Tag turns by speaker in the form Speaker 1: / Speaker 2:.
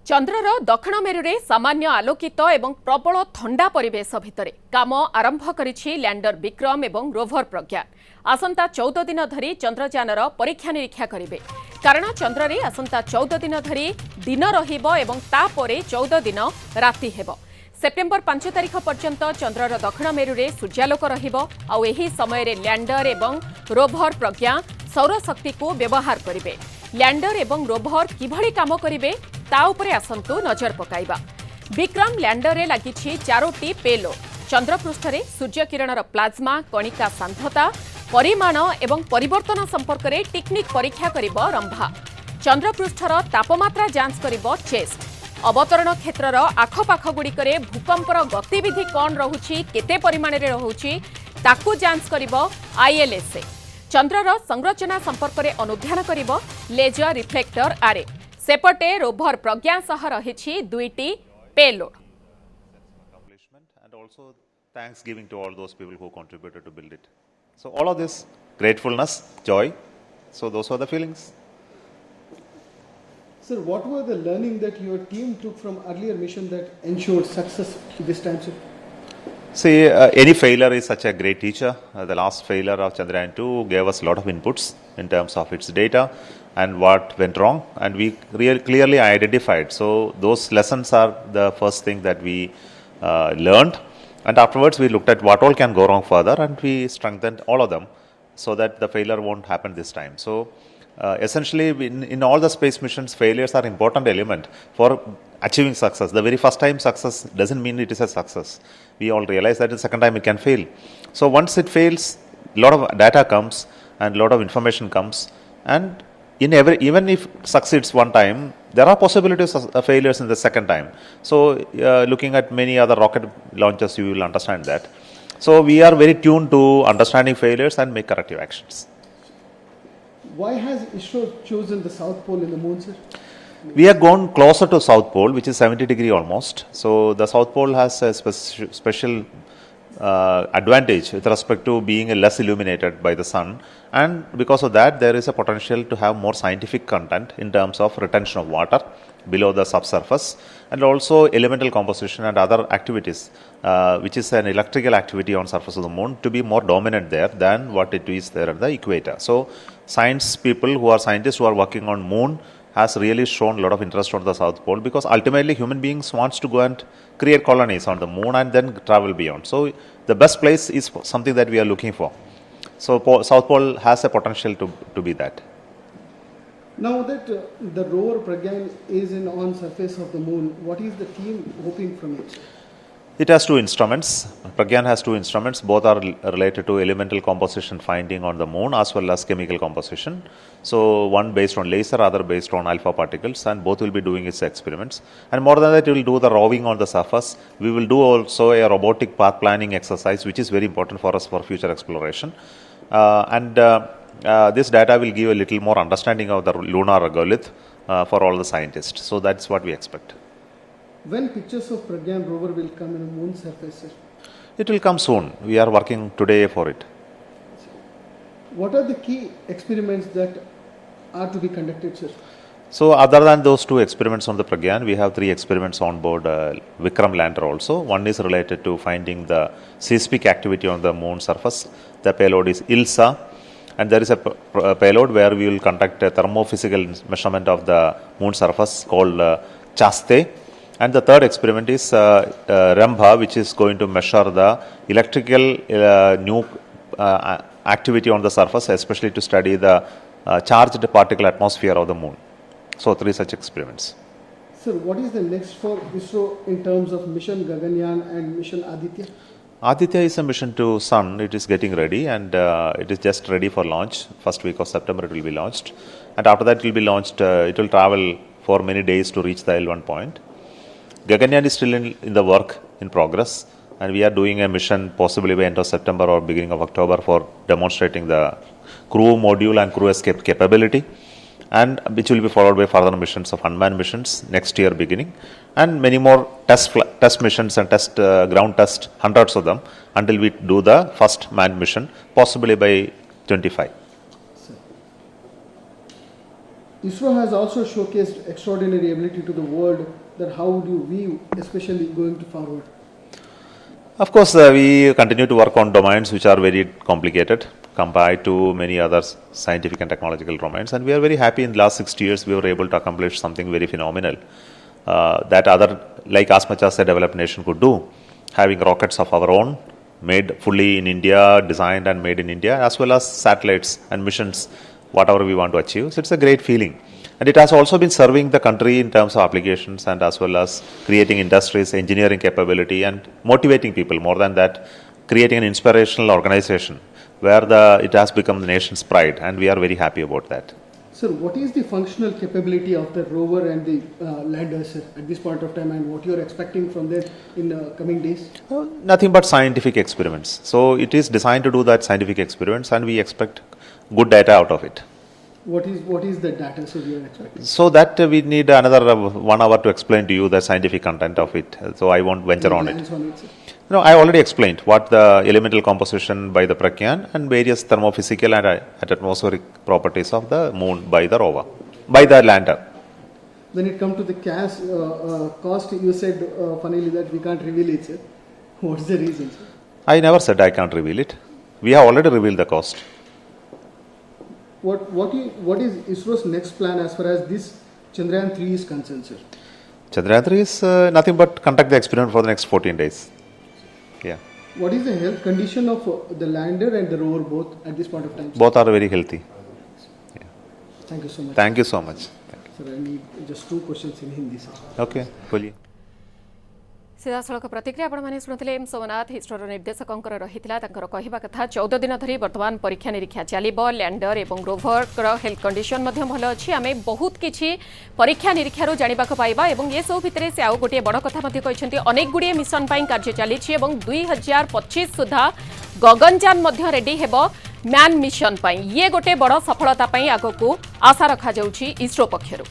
Speaker 1: चंद्रर दक्षिण मेरुरे सामान्य आलोकित एवं प्रबल ठंडा परिवेश भितर काम आरंभ करिछि लैंडर विक्रम एवं रोभर प्रज्ञान। आसंता 14 दिन धरी चंद्रयानर परीक्षा निरीक्षा करिवे कारण चंद्र रे आसंता 14 दिन धरी दिन रहिबो एवं तापरे 14 दिन राति हेबो। सेप्टेम्बर 5 तारिख पर्यंत चंद्रर दक्षिण मेरुरे सूर्यालोक रहिबो आउ एही समय रे लैंडर एवं रोभर प्रज्ञा सौरशक्ति को व्यवहार करिवे। लैंडर एवं रोभर किभଳି काम करिवे ता उपरे आसंतु नजर पकाइबा। विक्रम लैंडर रे लागिछि 4टी पेलोड। चंद्रपृष्ठ रे सूर्य किरणर प्लाज्मा कणिका सांद्रता परिमाण एवं परिवर्तन संपर्क में टेक्निक परीक्षा करिबो रंभा। चंद्रपृष्ठर तापमात्रा जांच करिबो चेस्ट। अवतरण क्षेत्रर आखपाख गुड़िकरे भूकंपर गतिविधि कौन रहुछि केते परिमाण रे रहुछि ताकू जांच करिबो आईएलएसए। चंद्रर संरचना संपर्क में अनुध्यान करिबो लेजर रिफ्लेक्टर आरे। सेपटे रोभर प्रज्ञा सह रहिछि 2टी payload.
Speaker 2: And also thanks giving to all those people who contributed to build it. So all of this gratefulness, joy. So those were the feelings.
Speaker 3: Sir, what were the learning that your team took from earlier mission that ensured success this time, sir?
Speaker 2: See, any failure is such a great teacher. The last failure of Chandrayaan-2 gave us a lot of inputs in terms of its data and what went wrong, and we clearly identified. So those lessons are the first thing that we learned, and afterwards we looked at what all can go wrong further, and we strengthened all of them so that the failure won't happen this time. So essentially in all the space missions, failures are important element for achieving success. The very first time success doesn't mean it is a success. We all realize that the second time it can fail. So once it fails, a lot of data comes and a lot of information comes, and even if succeeds one time, there are possibilities of failures in the second time. So looking at many other rocket launches, you will understand that. So we are very tuned to understanding failures and make corrective actions.
Speaker 3: Why has ISRO chosen the South Pole in the moon, sir?
Speaker 2: We have gone closer to South Pole, which is 70 degrees almost. So the South Pole has a special advantage with respect to being less illuminated by the sun, and because of that there is a potential to have more scientific content in terms of retention of water below the subsurface, and also elemental composition and other activities, which is an electrical activity on surface of the moon, to be more dominant there than what it is there at the equator. So science people who are scientists who are working on moon has really shown a lot of interest on the South Pole, because ultimately human beings wants to go and create colonies on the moon and then travel beyond. So the best place is something that we are looking for. So South Pole has a potential to be that.
Speaker 3: Now that the rover Pragyan is on surface of the moon, what is the team hoping from it?
Speaker 2: It has two instruments. Pragyan has two instruments. Both are related to elemental composition finding on the moon as well as chemical composition. So one based on laser, other based on alpha particles, and both will be doing its experiments. And more than that, we will do the roving on the surface. We will do also a robotic path planning exercise, which is very important for us for future exploration. This data will give a little more understanding of the lunar regolith for all the scientists. So that's what we expect.
Speaker 3: When pictures of Pragyan rover will come in a moon surface, sir?
Speaker 2: It will come soon. We are working today for it.
Speaker 3: What are the key experiments that are to be conducted, sir?
Speaker 2: So other than those two experiments on the Pragyan, we have 3 experiments on board Vikram lander also. One is related to finding the seismic activity on the moon surface. The payload is ILSA, and there is a payload where we will conduct a thermophysical measurement of the moon surface called Chaste. And the third experiment is Rambha, which is going to measure the electrical activity on the surface, especially to study the charged particle atmosphere of the moon. So 3 such experiments.
Speaker 3: Sir, what is the next for ISRO in terms of mission Gaganyaan and mission Aditya?
Speaker 2: Aditya is a mission to Sun. It is getting ready, and it is just ready for launch. First week of September it will be launched, and after that it will be launched. It will travel for many days to reach the L1 point. Gaganyaan is still in the work in progress, and we are doing a mission possibly by end of September or beginning of October for demonstrating the crew module and crew escape capability, and which will be followed by further missions of unmanned missions next year beginning, and many more test missions and ground test, hundreds of them, until we do the first manned mission possibly by 25.
Speaker 3: ISRO has also showcased extraordinary ability to the world. That how would you view, especially going to forward?
Speaker 2: Of course, we continue to work on domains which are very complicated compared to many other scientific and technological domains, and we are very happy in the last 60 years we were able to accomplish something very phenomenal that other, like as much as a developed nation could do, having rockets of our own, made fully in India, designed and made in India, as well as satellites and missions, whatever we want to achieve. So it's a great feeling. And it has also been serving the country in terms of applications and as well as creating industries, engineering capability and motivating people. More than that, creating an inspirational organization where it has become the nation's pride, and we are very happy about that.
Speaker 3: Sir, what is the functional capability of the rover and the lander, sir, at this point of time, and what you are expecting from them in coming days?
Speaker 2: Nothing but scientific experiments. So it is designed to do that scientific experiments, and we expect good data out of it.
Speaker 3: What is the data, sir, you are expecting?
Speaker 2: So that we need another 1 hour to explain to you the scientific content of it. So I won't venture on it.
Speaker 3: Plans on it, sir?
Speaker 2: No, I already explained what the elemental composition by the Pragyan and various thermophysical and atmospheric properties of the moon by the rover, by the lander.
Speaker 3: When it comes to the cost, you said funnily that we can't reveal it, sir. What's the reason, sir?
Speaker 2: I never said I can't reveal it. We have already revealed the cost.
Speaker 3: What is ISRO's next plan as far as this Chandrayaan-3 is concerned, sir?
Speaker 2: Chandrayaan-3 is nothing but conduct the experiment for the next 14 days. Yeah.
Speaker 3: What is the health condition of the lander and the rover both at this point of time, sir?
Speaker 2: Both are very healthy.
Speaker 3: Thank you so much.
Speaker 2: Thank you so much.
Speaker 3: Sir, I need just 2 questions in Hindi, sir.
Speaker 2: Okay, बोलिए.
Speaker 1: सीधासख प्रतिक्रिया आपने शुणुते M Somnath इसरोर निर्देशकों रही कहवा कथा 14 दिन धरी बर्तमान परीक्षा निरीक्षा चलो लैंडर और रोभर हेल्थ कंडीशन भल अच्छी आम बहुत किसी परीक्षा निरीक्षार जाना पाइबा ये सब भितर से आउ गोटे बड़ कथा कहते अनेक गुड़े मिशन कार्य चली 2025 सुधा गगनयान रेडी हेब मैन मिशन ये गोटे बड़ सफलता आग को आशा रखा इसरो पक्षर।